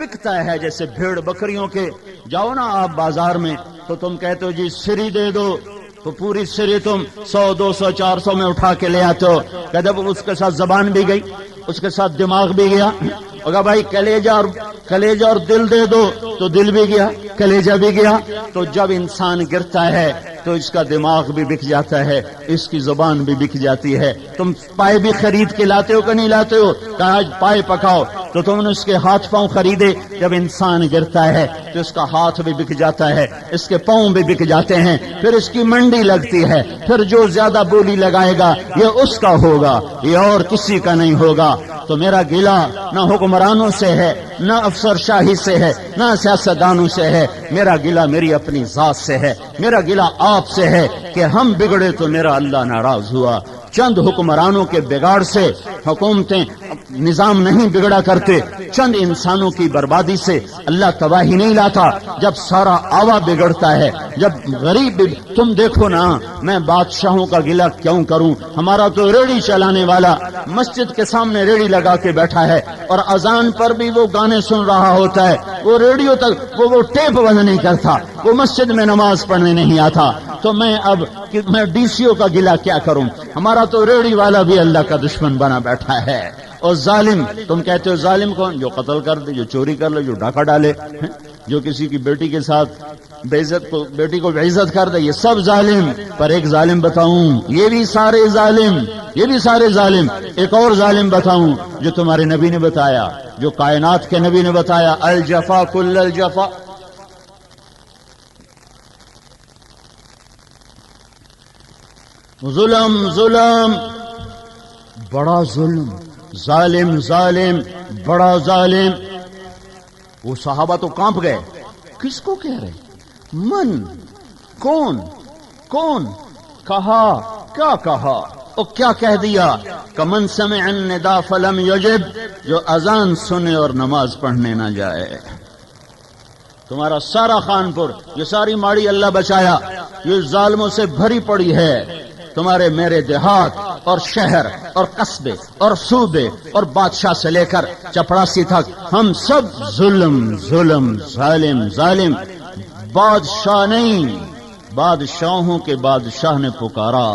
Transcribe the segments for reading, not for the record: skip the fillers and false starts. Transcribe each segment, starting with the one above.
بکتا ہے جیسے بھیڑ بکریوں کے. جاؤ نا آپ بازار میں تو تم کہتے ہو جی سری دے دو، تو پوری سری تم 100 200 400 میں اٹھا کے لے آتے ہو. کہ جب اس کے ساتھ زبان بھی گئی، اس کے ساتھ دماغ بھی گیا. اگر بھائی کلیجہ اور دل دے دو تو دل بھی گیا، کلیجہ بھی گیا. تو جب انسان گرتا ہے تو اس کا دماغ بھی بک جاتا ہے، اس کی زبان بھی بک جاتی ہے. تم پائے بھی خرید کے لاتے ہو کہ نہیں لاتے ہو؟ کہ آج پائے پکاؤ تو تم نے اس کے ہاتھ پاؤں خریدے. جب انسان گرتا ہے تو اس کا ہاتھ بھی بک جاتا ہے، اس کے پاؤں بھی بک جاتے ہیں. پھر اس کی منڈی لگتی ہے، پھر جو زیادہ بولی لگائے گا یہ اس کا ہوگا، یہ اور کسی کا نہیں ہوگا. تو میرا گلہ نہ حکمرانوں سے ہے، نہ افسر شاہی سے ہے، نہ سیاستدانوں سے ہے. میرا گلہ میری اپنی ذات سے ہے. میرا گلہ آپ سے ہے کہ ہم بگڑے تو میرا اللہ ناراض ہوا. چند حکمرانوں کے بگاڑ سے حکومتیں نظام نہیں بگڑا کرتے. چند انسانوں کی بربادی سے اللہ تباہی نہیں لاتا. جب سارا آوا بگڑتا ہے، جب غریب، تم دیکھو نا، میں بادشاہوں کا گلہ کیوں کروں؟ ہمارا تو ریڑھی چلانے والا مسجد کے سامنے ریڑھی لگا کے بیٹھا ہے اور اذان پر بھی وہ گانے سن رہا ہوتا ہے. وہ ریڈیو تک وہ ٹیپ بند نہیں کرتا، وہ مسجد میں نماز پڑھنے نہیں آتا. تو میں ڈی سی او کا گلہ کیا کروں؟ ہمارا تو ریڑھی والا بھی اللہ کا دشمن بنا بیٹھا ہے. اور ظالم، تم کہتے ہو ظالم کون؟ جو قتل کر دے، جو چوری کر لے، جو ڈاکہ ڈالے، جو کسی کی بیٹی کے ساتھ بیٹی کو بےعزت کر دے، یہ سب ظالم. پر ایک ظالم بتاؤں، یہ بھی سارے ظالم. ایک اور ظالم بتاؤں جو تمہارے نبی نے بتایا، جو کائنات کے نبی نے بتایا، الجفا کل الجفا. ظلم بڑا ظلم، ظالم بڑا ظالم. وہ صحابہ تو کانپ گئے. کس کو کہہ رہے؟ من؟ کون کہا؟ کیا کہا اور کیا کہہ دیا؟ کمن سمع النداء فلم یجب، جو اذان سنے اور نماز پڑھنے نہ جائے. تمہارا سارا خانپور، یہ ساری ماڑی اللہ بچایا، یہ ظالموں سے بھری پڑی ہے. تمہارے میرے دیہات اور شہر اور قصبے اور صوبے اور بادشاہ سے لے کر چپڑاسی تک ہم سب ظالم. بادشاہ نہیں، بادشاہوں کے بادشاہ نے پکارا.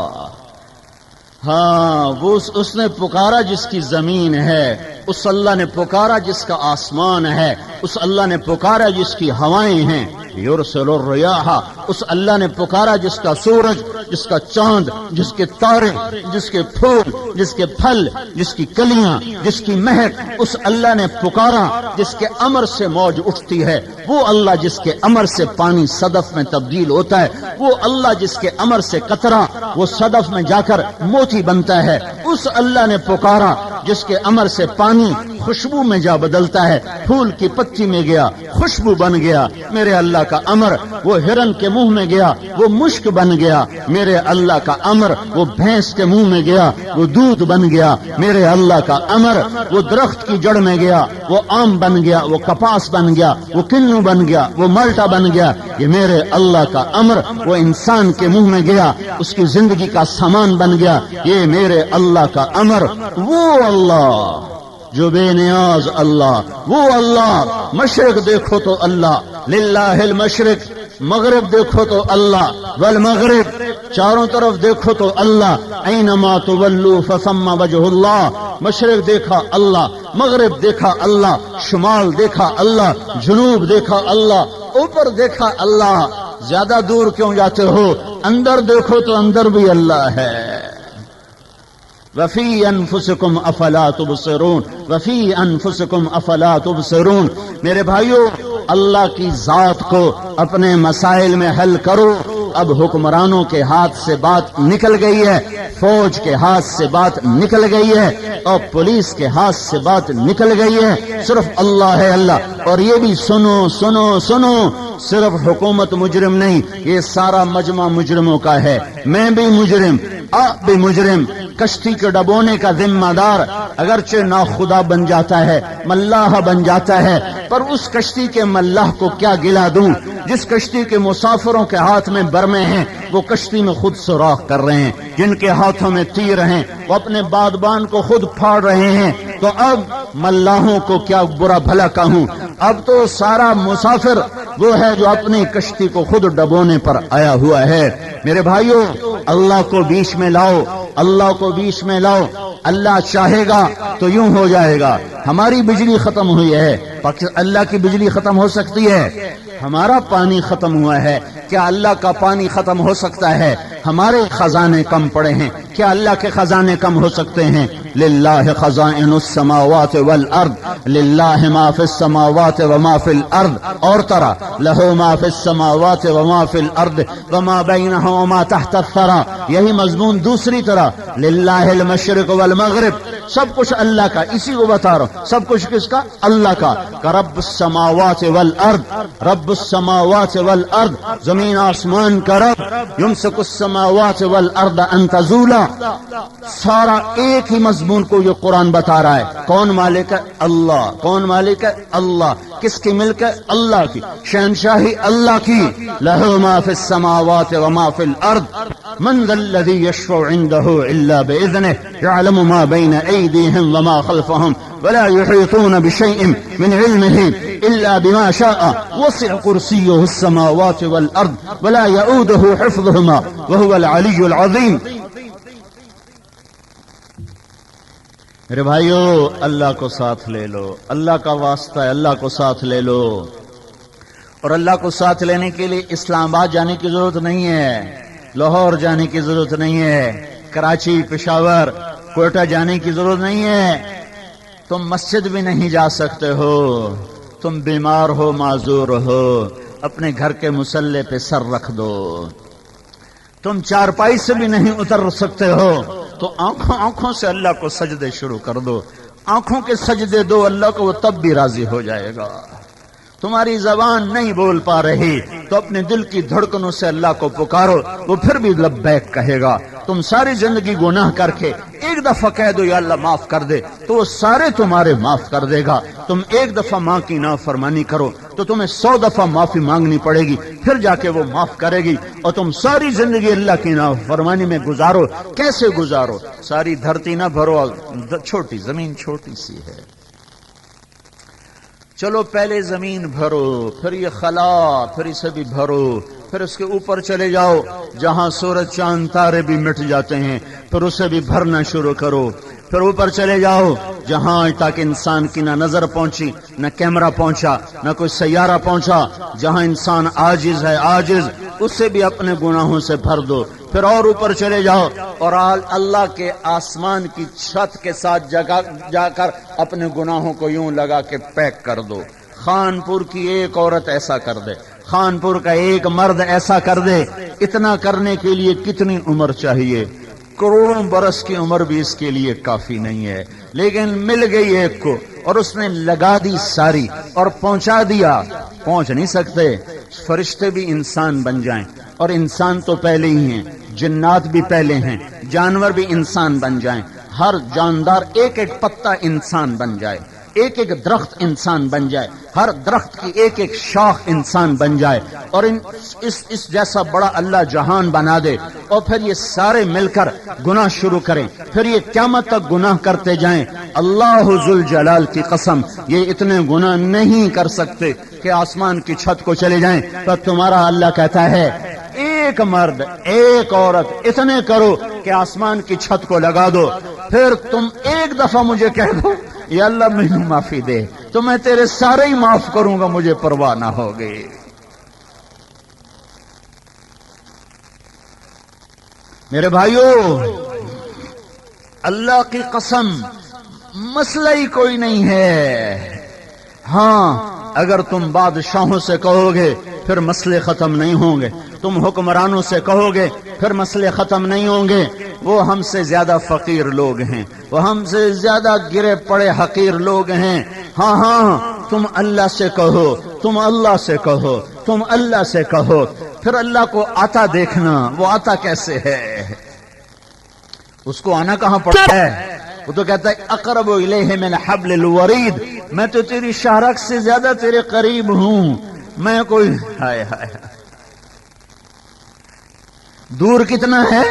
ہاں، وہ اس نے پکارا جس کی زمین ہے، اس اللہ نے پکارا جس کا آسمان ہے، اس اللہ نے پکارا جس کی ہوائیں ہیں. یرسل الریاح، اس اللہ نے پکارا جس کا سورج، جس کا چاند، جس کے تارے، جس کے پھول، جس کے پھل، جس کی کلیاں، جس کی مہک. اس اللہ نے پکارا جس کے امر سے موج اٹھتی ہے. وہ اللہ جس کے امر سے پانی صدف میں تبدیل ہوتا ہے. وہ اللہ جس کے امر سے قطرہ وہ صدف میں جا کر موتی بنتا ہے. اس اللہ نے پکارا جس کے امر سے پانی خوشبو میں جا بدلتا ہے. پھول کی پتی میں گیا، خوشبو بن گیا. میرے اللہ کا امر وہ ہرن کے منہ میں گیا، وہ مشک بن گیا. میرے اللہ کا امر وہ بھینس کے منہ میں گیا، وہ دودھ بن گیا. میرے اللہ کا امر وہ درخت کی جڑ میں گیا، وہ آم بن گیا، وہ کپاس بن گیا، وہ کنو بن گیا، وہ مالٹا بن گیا. یہ میرے اللہ کا امر وہ انسان کے منہ میں گیا، اس کی زندگی کا سامان بن گیا. یہ میرے اللہ کا امر. وہ اللہ جو بے نیاز اللہ، وہ اللہ. مشرق دیکھو تو اللہ، للہ المشرق. مغرب دیکھو تو اللہ، والمغرب. چاروں طرف دیکھو تو اللہ. اینما تولوا فثم وجہ اللہ. مشرق دیکھا اللہ، مغرب دیکھا اللہ، شمال دیکھا اللہ، جنوب دیکھا اللہ، اوپر دیکھا اللہ. زیادہ دور کیوں جاتے ہو؟ اندر دیکھو تو اندر بھی اللہ ہے. وفی انفسکم افلا تبصرون، وفی انفسکم افلا تبصرون. میرے بھائیو، اللہ کی ذات کو اپنے مسائل میں حل کرو. اب حکمرانوں کے ہاتھ سے بات نکل گئی ہے، فوج کے ہاتھ سے بات نکل گئی ہے، اور پولیس کے ہاتھ سے بات نکل گئی ہے. صرف اللہ ہے اللہ. اور یہ بھی سنو سنو سنو، صرف حکومت مجرم نہیں، یہ سارا مجمع مجرموں کا ہے. میں بھی مجرم، آپ بھی مجرم. کشتی کے ڈبونے کا ذمہ دار اگرچہ ناخدا بن جاتا ہے، ملاح بن جاتا ہے، پر اس کشتی کے ملاح کو کیا گلا دوں؟ جس کشتی کے مسافروں کے ہاتھ میں برمے ہیں وہ کشتی میں خود سوراخ کر رہے ہیں، جن کے ہاتھوں میں تیر ہیں وہ اپنے بادبان کو خود پھاڑ رہے ہیں، تو اب ملاحوں کو کیا برا بھلا کہوں؟ اب تو سارا مسافر وہ ہے جو اپنی کشتی کو خود ڈبونے پر آیا ہوا ہے۔ میرے بھائیوں، اللہ کو بیچ میں لاؤ، اللہ کو بیچ میں لاؤ، اللہ چاہے گا تو یوں ہو جائے گا۔ ہماری بجلی ختم ہوئی ہے، اللہ کی بجلی ختم ہو سکتی ہے؟ ہمارا پانی ختم ہوا ہے، کیا اللہ کا پانی ختم ہو سکتا ہے؟ ہمارے خزانے کم پڑے ہیں، کیا اللہ کے خزانے کم ہو سکتے ہیں؟ للہ خزائن السماوات والارض، للہ ما فی السماوات وما فی الارض، اور طرح لہ ما فی السماوات وما فی الارض وما بینہما وما تحت الثری، یہی مضمون دوسری طرح للہ المشرق والمغرب، سب کچھ اللہ کا، اسی کو بتا رہا ہوں، سب کچھ کس کا؟ اللہ کا۔ کہ رب السماوات والارض، رب السماوات والارض، زمین آسمان کا رب، یمسک السماوات والارض ان تزولا، سارا ایک ہی مضمون کو یہ قرآن بتا رہا ہے۔ کون مالک ہے؟ اللہ۔ کون مالک ہے؟ اللہ۔ کس کی ملک ہے؟ اللہ کی، شہنشاہی اللہ کی۔ لہ ما فی السماوات وما فی الارض، من ذا الذی یشفع عنده الا باذنہ، یعلم ما بین ایدیہم وما خلفہم ولا يحيطون بشيء من علمه إلا بما شاء، وسع كرسيه السماوات والأرض ولا يؤوده حفظهما وهو العلي العظيم۔ میرے بھائیو، اللہ کو ساتھ لے لو، اللہ کا واسطہ ہے، اللہ کو ساتھ لے لو۔ اور اللہ کو ساتھ لینے کے لیے اسلام آباد جانے کی ضرورت نہیں ہے، لاہور جانے کی ضرورت نہیں ہے، کراچی، پشاور، کوئٹہ جانے کی ضرورت نہیں ہے۔ تم مسجد بھی نہیں جا سکتے ہو، تم بیمار ہو، معذور ہو، اپنے گھر کے مصلی پہ سر رکھ دو۔ تم چارپائی سے بھی نہیں اتر سکتے ہو تو آنکھوں سے اللہ کو سجدے شروع کر دو، آنکھوں کے سجدے دو اللہ کو، وہ تب بھی راضی ہو جائے گا۔ تمہاری زبان نہیں بول پا رہی تو اپنے دل کی دھڑکنوں سے اللہ کو پکارو، وہ پھر بھی لبیک کہے گا۔ تم ساری زندگی گناہ کر کے ایک دفعہ کہہ دو یا اللہ معاف کر دے تو وہ سارے تمہارے معاف کر دے گا۔ تم ایک دفعہ ماں کی نافرمانی کرو تو تمہیں 100 دفعہ معافی مانگنی پڑے گی، پھر جا کے وہ معاف کرے گی۔ اور تم ساری زندگی اللہ کی نافرمانی میں گزارو، کیسے گزارو؟ ساری دھرتی نہ بھرو، چھوٹی زمین چھوٹی سی ہے، چلو پہلے زمین بھرو، پھر یہ خلا، پھر اسے بھی بھرو، پھر اس کے اوپر چلے جاؤ جہاں سورج چاند تارے بھی مٹ جاتے ہیں، پھر اسے بھی بھرنا شروع کرو، پھر اوپر چلے جاؤ جہاں تک انسان کی نہ نظر پہنچی، نہ کیمرہ پہنچا، نہ کوئی سیارہ پہنچا، جہاں انسان عاجز ہے، عاجز، اسے بھی اپنے گناہوں سے بھر دو۔ پھر اور اوپر چلے جاؤ اور اللہ کے آسمان کی چھت کے ساتھ جا کر اپنے گناہوں کو یوں لگا کے پیک کر دو۔ خانپور کی ایک عورت ایسا کر دے، خانپور کا ایک مرد ایسا کر دے، اتنا کرنے کے لیے کتنی عمر چاہیے؟ کروڑوں برس کی عمر بھی اس کے لیے کافی نہیں ہے، لیکن مل گئی ایک کو اور اس نے لگا دی ساری اور پہنچا دیا۔ پہنچ نہیں سکتے، فرشتے بھی انسان بن جائیں، اور انسان تو پہلے ہی ہیں، جنات بھی پہلے ہیں، جانور بھی انسان بن جائیں، ہر جاندار ایک ایک پتا انسان بن جائے، ایک ایک درخت انسان بن جائے، ہر درخت کی ایک ایک شاخ انسان بن جائے، اور اس جیسا بڑا اللہ جہان بنا دے، اور پھر یہ سارے مل کر گناہ شروع کریں، پھر یہ قیامت تک گناہ کرتے جائیں۔ اللہ ذوالجلال کی قسم، یہ اتنے گناہ نہیں کر سکتے کہ آسمان کی چھت کو چلے جائیں۔ تو تمہارا اللہ کہتا ہے ایک مرد ایک عورت اتنے کرو کہ آسمان کی چھت کو لگا دو، پھر تم ایک دفعہ مجھے کہہ دو یا اللہ مجھے معافی دے تو میں تیرے سارے ہی معاف کروں گا، مجھے پرواہ نہ ہوگی۔ میرے بھائیو، اللہ کی قسم مسئلہ ہی کوئی نہیں ہے۔ ہاں اگر تم بادشاہوں سے کہو گے پھر مسئلے ختم نہیں ہوں گے، تم حکمرانوں سے کہو گے پھر مسئلے ختم نہیں ہوں گے، وہ ہم سے زیادہ فقیر لوگ ہیں، وہ ہم سے زیادہ گرے پڑے حقیر لوگ ہیں۔ ہاں ہاں تم اللہ سے کہو، تم اللہ سے کہو، تم اللہ سے کہو، پھر اللہ کو آتا دیکھنا، وہ آتا کیسے ہے؟ اس کو آنا کہاں پڑتا ہے؟ وہ تو کہتا ہے اقرب الیہ من حبل الورید، میں تو تیری شاہرگ سے زیادہ تیرے قریب ہوں، میں کوئی ہائے ہائے دور کتنا ہے؟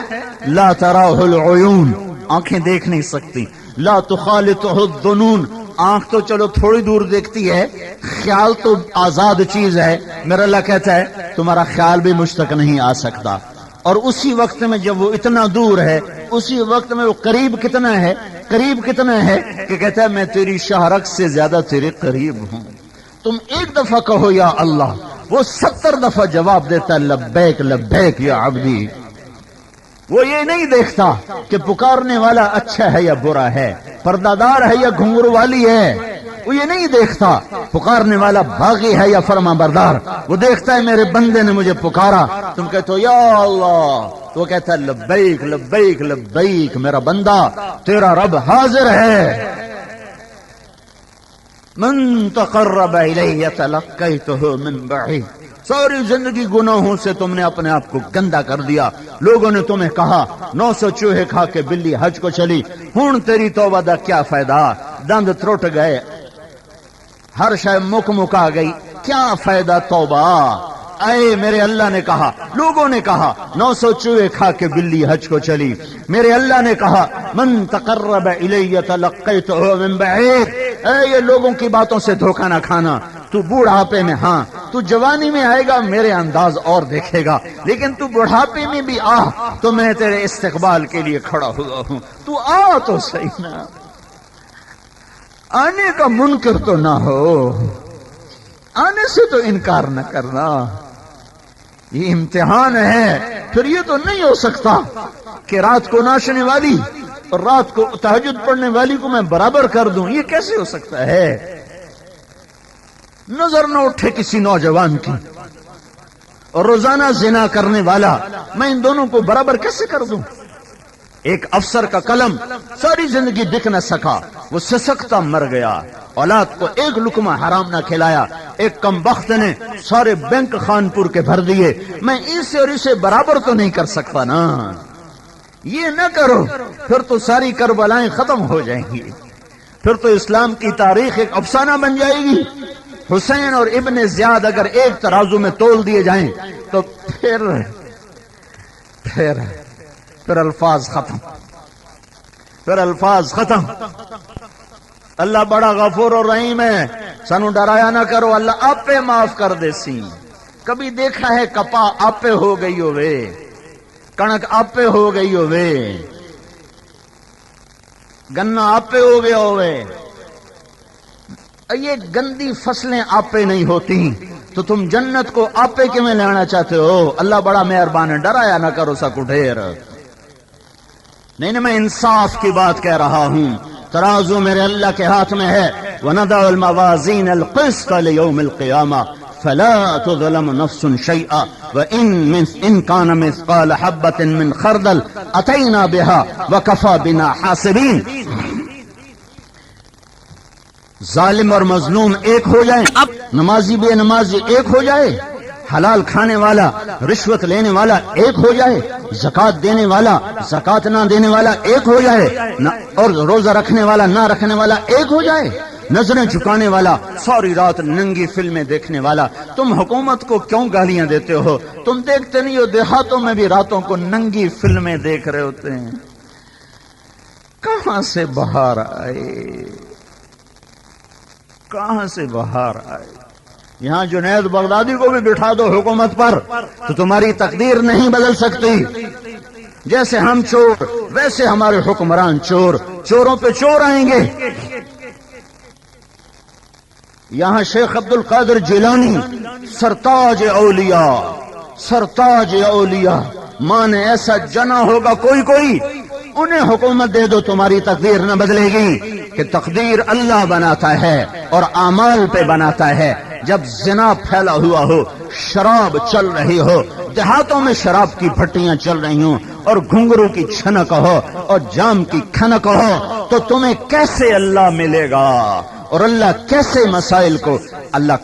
لا تراہ العیون، آنکھیں دیکھ نہیں سکتی، لا تخالطہ الظنون، آنکھ تو چلو تھوڑی دور دیکھتی ہے، خیال تو آزاد چیز ہے، میرا اللہ کہتا ہے تمہارا خیال بھی مجھ تک نہیں آ سکتا۔ اور اسی وقت میں جب وہ اتنا دور ہے، اسی وقت میں وہ قریب کتنا ہے، قریب کتنا ہے کہ کہتا ہے میں تیری شاہرگ سے زیادہ تیرے قریب ہوں۔ تم ایک دفعہ کہو یا اللہ، وہ 70 دفعہ جواب دیتا ہے لبیک لبیک یا عبدی۔ وہ یہ نہیں دیکھتا کہ پکارنے والا اچھا ہے یا برا ہے، پردہ دار ہے یا گھنگرو والی ہے، وہ یہ نہیں دیکھتا پکارنے والا باغی ہے یا فرما بردار، وہ دیکھتا ہے میرے بندے نے مجھے پکارا، تم کہتے ہو یا اللہ، تو وہ کہتا ہے لبیک لبیک لبیک، میرا بندہ تیرا رب حاضر ہے۔ من تقرب الیہ تلقیتہ من بعید، ساری زندگی گناہوں سے تم نے اپنے آپ کو گندا کر دیا، لوگوں نے تمہیں کہا 900 چوہے کھا کے بلی حج کو چلی، ہن تیری توبہ دا کیا فائدہ، دند ترٹ گئے، ہر شے مک مکا گئی، کیا فائدہ توبہ؟ اے میرے اللہ نے کہا، لوگوں نے کہا 900 چوہے کھا کے بلی حج کو چلی، میرے اللہ نے کہا من تقرب الیہ تلقیتہ من بعید، اے یہ لوگوں کی باتوں سے دھوکہ نہ کھانا، تو بوڑھاپے میں، ہاں تو جوانی میں آئے گا میرے انداز اور دیکھے گا، لیکن تو بڑھاپے میں بھی آ تو میں تیرے استقبال کے لیے کھڑا ہوا ہوں، تو آ تو صحیح نا، آنے کا منکر تو نہ ہو، آنے سے تو انکار نہ کرنا، یہ امتحان ہے۔ پھر یہ تو نہیں ہو سکتا کہ رات کو ناچنے والی اور رات کو تہجد پڑھنے والی کو میں برابر کر دوں، یہ کیسے ہو سکتا ہے؟ نظر نہ اٹھے کسی نوجوان کی اور روزانہ زنا کرنے والا، میں ان دونوں کو برابر کیسے کر دوں؟ ایک افسر کا قلم ساری زندگی دکھ نہ سکا، وہ سسکتا مر گیا، اولاد کو ایک لقمہ حرام نہ کھلایا، ایک کم بخت نے سارے بینک خانپور کے بھر دیے، میں اسے اور اسے برابر تو نہیں کر سکتا نا، یہ نہ کرو، پھر تو ساری کربلائیں ختم ہو جائیں گی، پھر تو اسلام کی تاریخ ایک افسانہ بن جائے گی۔ حسین اور ابن زیاد اگر ایک ترازو میں تول دیے جائیں تو پھر الفاظ ختم، پھر الفاظ ختم۔ اللہ بڑا غفور اور رحیم ہے، سانو ڈرایا نہ کرو، اللہ آپ پہ معاف کر دے سی۔ کبھی دیکھا ہے کپا آپ پہ ہو گئی ہوئے، کنک آپ پہ ہو گئی ہوئے، گنا آپ پہ ہو گیا ہوئے، یہ گندی فصلیں آپ پہ نہیں ہوتی تو تم جنت کو آپ پہ کیوں لانا چاہتے ہو؟ اللہ بڑا مہربان ہے، ڈرایا نہ کرو سکو ڈھیر۔ نہیں میں انصاف کی بات کہہ رہا ہوں، ترازو میرے اللہ کے ہاتھ میں ہے، وَنَضَعُ الْمَوَازِينَ الْقِسْطَ لِيَوْمِ الْقِيَامَةِ فَلَا تُظْلَمُ نَفْسٌ شَيْئًا وَإِن كَانَ مِثْقَالَ حَبَّةٍ مِّنْ خَرْدَلٍ أَتَيْنَا بِهَا وَكَفَى بِنَا حَاسِبِينَ۔ ظالم اور مظلوم ایک ہو جائیں، نمازی بے نمازی ایک ہو جائے، حلال کھانے والا رشوت لینے والا ایک ہو جائے، زکات دینے والا زکات نہ دینے والا ایک ہو جائے، اور روزہ رکھنے والا نہ رکھنے والا ایک ہو جائے، نظریں جھکانے والا ساری رات ننگی فلمیں دیکھنے والا۔ تم حکومت کو کیوں گالیاں دیتے ہو؟ تم دیکھتے نہیں ہو دیہاتوں میں بھی راتوں کو ننگی فلمیں دیکھ رہے ہوتے ہیں۔ کہاں سے بہار آئے، کہاں سے بہار آئے؟ یہاں جنید بغدادی کو بھی بٹھا دو حکومت پر تو تمہاری تقدیر نہیں بدل سکتی۔ جیسے ہم چور ویسے ہمارے حکمران چور، چوروں پہ چور آئیں گے۔ یہاں شیخ عبد القادر جیلانی سرتاج اولیاء، سرتاج اولیاء، ماں نے ایسا جنا ہوگا کوئی انہیں حکومت دے دو تمہاری تقدیر نہ بدلے گی، کہ تقدیر اللہ بناتا ہے اور اعمال پہ بناتا ہے۔ جب زنا پھیلا ہوا ہو، شراب چل رہی ہو، دیہاتوں میں شراب کی بھٹیاں چل رہی ہوں اور گھنگرو کی چھنک ہو اور جام کی کھنک ہو، تو تمہیں کیسے اللہ ملے گا؟ اور اللہ کیسے مسائل کو اللہ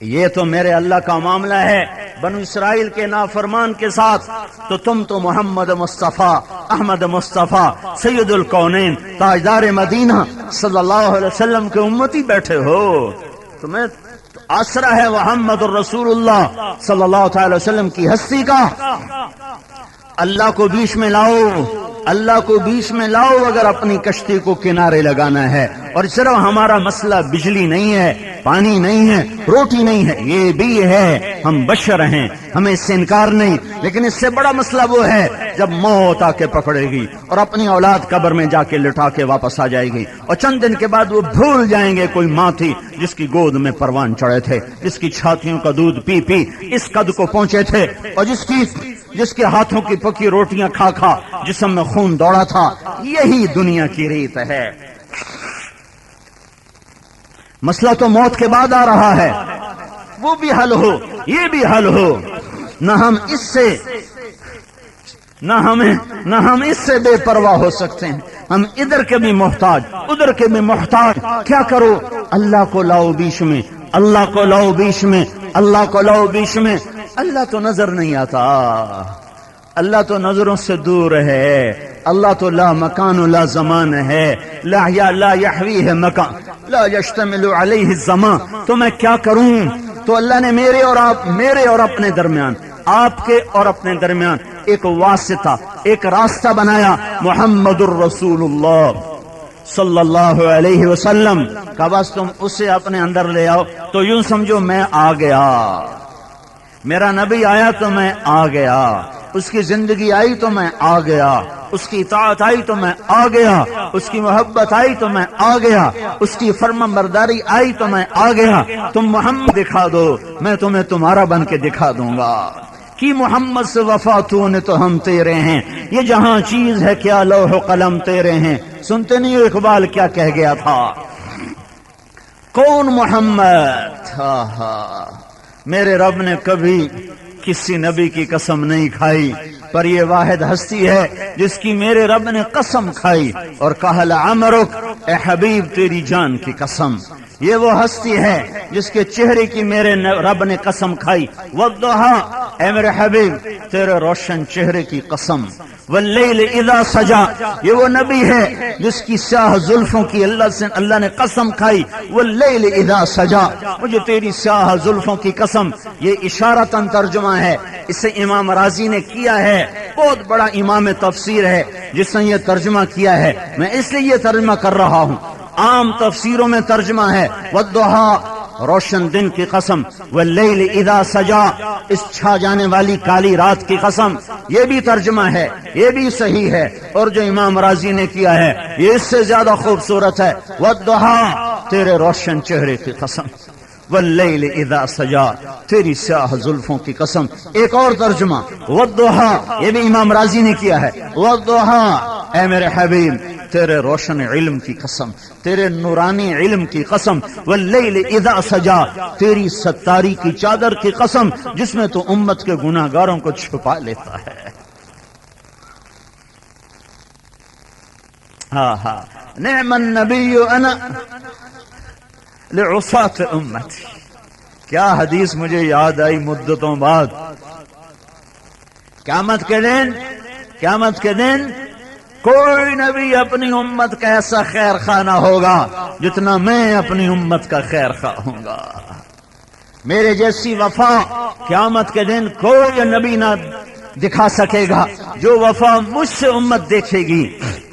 یہ تو میرے اللہ کا معاملہ ہے بنو اسرائیل کے نافرمان کے ساتھ، تو تم تو محمد مصطفیٰ احمد مصطفیٰ سید الکونین تاجدار مدینہ صلی اللہ علیہ وسلم کے امتی بیٹھے ہو، تمہیں آسرا ہے محمد الرسول اللہ صلی اللہ تعالی وسلم کی ہستی کا۔ اللہ کو بیچ میں لاؤ، اللہ کو بیچ میں لاؤ اگر اپنی کشتی کو کنارے لگانا ہے۔ اور صرف ہمارا مسئلہ بجلی نہیں ہے، پانی نہیں ہے، روٹی نہیں ہے، یہ بھی ہے، ہم بشر ہیں، ہمیں اس سے انکار نہیں، لیکن اس سے بڑا مسئلہ وہ ہے جب موت آ کے پکڑے گی اور اپنی اولاد قبر میں جا کے لٹا کے واپس آ جائے گی، اور چند دن کے بعد وہ بھول جائیں گے کوئی ماں تھی جس کی گود میں پروان چڑھے تھے، جس کی چھاتیوں کا دودھ پی پی اس قد کو پہنچے تھے، اور جس کے ہاتھوں کی پکی روٹیاں کھا کھا جسم میں خون دوڑا تھا۔ یہی دنیا کی ریت ہے۔ مسئلہ تو موت کے بعد آ رہا ہے، وہ بھی حل ہو، یہ بھی حل ہو، نہ ہم اس سے بے پرواہ ہو سکتے ہیں، ہم ادھر کے بھی محتاج ادھر کے بھی محتاج۔ کیا کرو؟ اللہ کو لاؤ بیچ میں، اللہ کو لاؤ بیچ میں، اللہ کو لاؤ بیچ میں۔ اللہ تو نظر نہیں آتا، اللہ تو نظروں سے دور ہے، اللہ تو لا مکان لا زمان ہے، لا یحویہ مکان لا یشتمل علیہ الزمان۔ تو میں کیا کروں؟ تو اللہ نے میرے اور اپنے درمیان، آپ کے اور اپنے درمیان ایک واسطہ، ایک راستہ بنایا، محمد الرسول اللہ صلی اللہ علیہ وسلم کا۔ بس تم اسے اپنے اندر لے آؤ تو یوں سمجھو میں آ گیا، میرا نبی آیا تو میں آ گیا، اس کی زندگی آئی تو میں آ گیا، اس کی اطاعت آئی تو میں آ گیا، اس کی محبت آئی تو میں آ گیا، اس کی فرمانبرداری آئی تو میں آ گیا۔ تم محمد دکھا دو، میں تمہیں تمہارا بن کے دکھا دوں گا۔ کی محمد سے وفا تو نے تو ہم تیرے ہیں، یہ جہاں چیز ہے کیا لوح و قلم تیرے ہیں۔ سنتے نہیں ہو اقبال کیا کہہ گیا تھا؟ کون محمد؟ میرے رب نے کبھی کسی نبی کی قسم نہیں کھائی، پر یہ واحد ہستی ہے جس کی میرے رب نے قسم کھائی اور کہا لعمرک، اے حبیب تیری جان کی قسم۔ یہ وہ ہستی ہے جس کے چہرے کی میرے رب نے قسم کھائی، والضحی، اے میرے حبیب تیرے روشن چہرے کی قسم، واللیل اذا سجا، یہ وہ نبی ہے جس کی سیاہ زلفوں کی اللہ نے قسم کھائی، واللیل اذا سجا، مجھے تیری سیاہ زلفوں کی قسم۔ یہ اشارتاً ترجمہ ہے، اسے امام راضی نے کیا ہے، بہت بڑا امام تفسیر ہے جس نے یہ ترجمہ کیا ہے، میں اس لیے یہ ترجمہ کر رہا ہوں۔ عام تفسیروں میں ترجمہ ہے والضحی، روشن دن کی قسم، واللیل اذا سجا، اس چھا جانے والی کالی رات کی قسم، یہ بھی ترجمہ ہے، یہ بھی صحیح ہے۔ اور جو امام راضی نے کیا ہے یہ اس سے زیادہ خوبصورت ہے، والضحی، تیرے روشن چہرے کی قسم، واللیل اذا سجا، تیری سیاہ زلفوں کی قسم۔ ایک اور ترجمہ والضحی، یہ بھی امام راضی نے کیا ہے، والضحی، اے میرے حبیب تیرے روشن علم کی قسم، تیرے نورانی علم کی قسم، واللیل اذا سجا، تیری ستاری کی چادر کی قسم جس میں تو امت کے گناہ گاروں کو چھپا لیتا ہے۔ نعم النبی انا لعصاة امتی۔ کیا حدیث مجھے یاد آئی مدتوں بعد، قیامت کے دن کوئی نبی اپنی امت کا ایسا خیر خواہ نہ ہوگا جتنا میں اپنی امت کا خیر خواہ ہوں گا۔ میرے جیسی وفا قیامت کے دن کوئی نبی نہ دکھا سکے گا، جو وفا مجھ سے امت دیکھے گی،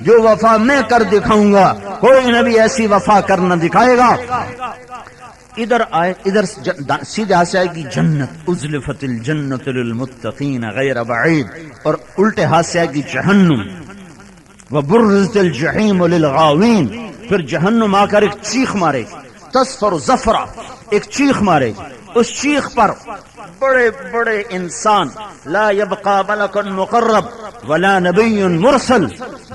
جو وفا میں کر دکھاؤں گا، کوئی نبی ایسی وفا کر نہ دکھائے گا۔ ادھر سیدھے ہاتھ سے آئے گی جنت، ازلفت الجنت للمتقین غیر بعید، اور الٹے ہاتھ سے آئے گی جہنم، وبرزت الجحیم للغاوین، پھر جہنم آ کر ایک چیخ مارے، تصفر زفرہ، ایک چیخ مارے، اس چیخ پر بڑے بڑے انسان، لا یبقى ملک مقرب ولا نبی مرسل،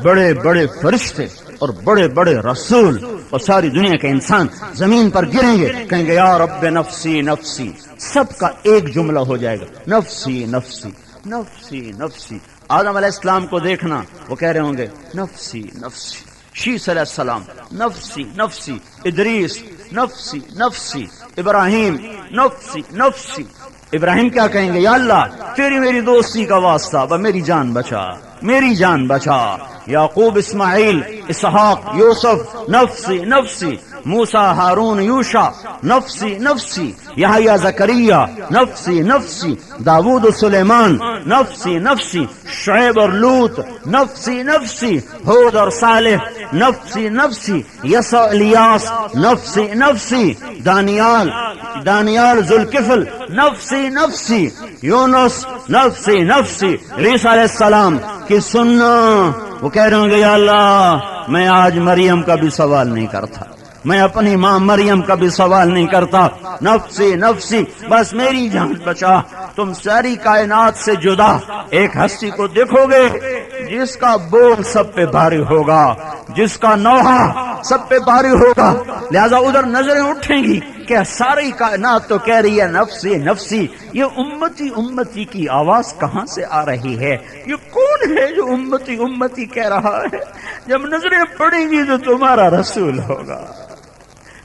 بڑے بڑے فرشتے اور بڑے بڑے رسول اور ساری دنیا کے انسان زمین پر گریں گے، کہیں گے یا رب نفسی نفسی، سب کا ایک جملہ ہو جائے گا، نفسی نفسی نفسی نفسی۔ آدم علیہ السلام کو دیکھنا، وہ کہہ رہے ہوں گے نفسی نفسی، شیس علیہ السلام نفسی نفسی، ادریس نفسی نفسی، ابراہیم نفسی نفسی۔ ابراہیم کیا کہیں گے؟ یا اللہ تیری میری دوستی کا واسطہ، میری جان بچا، میری جان بچا۔ یعقوب، اسماعیل، اسحاق، یوسف نفسی نفسی، موسیٰ، ہارون، یوشع نفسی نفسی، یحییٰ، زکریا نفسی نفسی، داؤد و سلیمان نفسی نفسی، شعیب اور لوط نفسی نفسی، ہود اور صالح نفسی نفسی، یسوع، الیاس نفسی نفسی، دانیال، ذوالکفل نفسی نفسی، یونس نفسی نفسی۔ عیسیٰ علیہ السلام کی سننا، وہ کہہ رہے ہوں گے یا اللہ میں آج مریم کا بھی سوال نہیں کرتا، میں اپنی ماں مریم کا بھی سوال نہیں کرتا، نفسی نفسی، بس میری جان بچا۔ تم ساری کائنات سے جدا ایک ہستی کو دیکھو گے جس کا بول سب پہ بھاری ہوگا، جس کا نوحہ سب پہ بھاری ہوگا، لہذا ادھر نظریں اٹھیں گی کہ ساری کائنات تو کہہ رہی ہے نفسی نفسی، یہ امتی امتی کی آواز کہاں سے آ رہی ہے؟ یہ کون ہے جو امتی امتی کہہ رہا ہے؟ جب نظریں پڑیں گی تو تمہارا رسول ہوگا،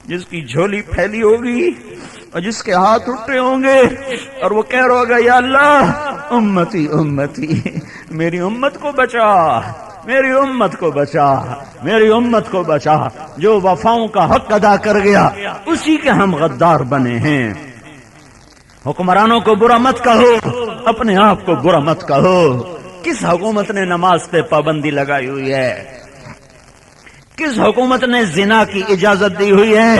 جس کی جھولی پھیلی ہوگی اور جس کے ہاتھ اٹھے ہوں گے اور وہ کہہ رہا ہوگا یا اللہ امتی امتی، میری امت کو بچا، میری امت کو بچا، میری امت کو بچا۔ جو وفاؤں کا حق ادا کر گیا اسی کے ہم غدار بنے ہیں۔ حکمرانوں کو برا مت کہو، اپنے آپ کو برا مت کہو۔ کس حکومت نے نماز پہ پابندی لگائی ہوئی ہے؟ کس حکومت نے زنا کی اجازت دی ہوئی ہے؟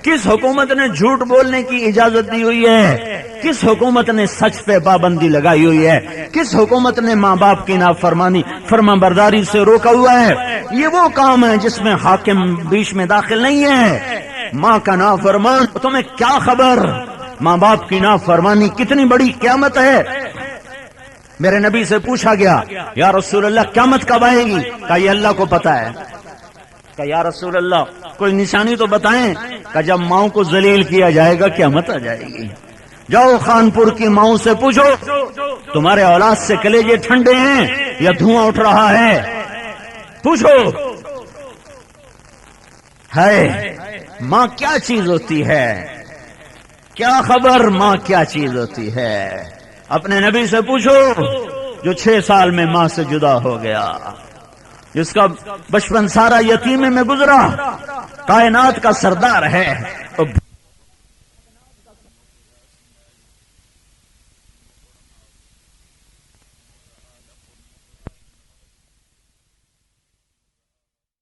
کس حکومت نے جھوٹ بولنے کی اجازت دی ہوئی ہے؟ کس حکومت نے سچ پہ پابندی لگائی ہوئی ہے؟ کس حکومت نے ماں باپ کی نافرمانی فرما برداری سے روکا ہوا ہے؟ یہ وہ کام ہے جس میں حاکم بیچ میں داخل نہیں ہے۔ ماں کا نافرمان، تمہیں کیا خبر ماں باپ کی نافرمانی کتنی بڑی قیامت ہے؟ میرے نبی سے پوچھا گیا یا رسول اللہ قیامت کب آئے گی؟ کہا یہ اللہ کو پتا ہے۔ کہ یا رسول اللہ کوئی نشانی تو بتائیں۔ کہ جب ماؤں کو ذلیل کیا جائے گا قیامت آ جائے گی۔ جاؤ خانپور کی ماؤں سے پوچھو تمہارے اولاد سے کلیجے ٹھنڈے ہیں یا دھواں اٹھ رہا ہے؟ پوچھو۔ ہے ماں کیا چیز ہوتی ہے؟ کیا خبر ماں کیا چیز ہوتی ہے؟ اپنے نبی سے پوچھو جو 6 سال میں ماں سے جدا ہو گیا، جس کا بچپن سارا یتیمے میں گزرا، کائنات کا سردار ہے،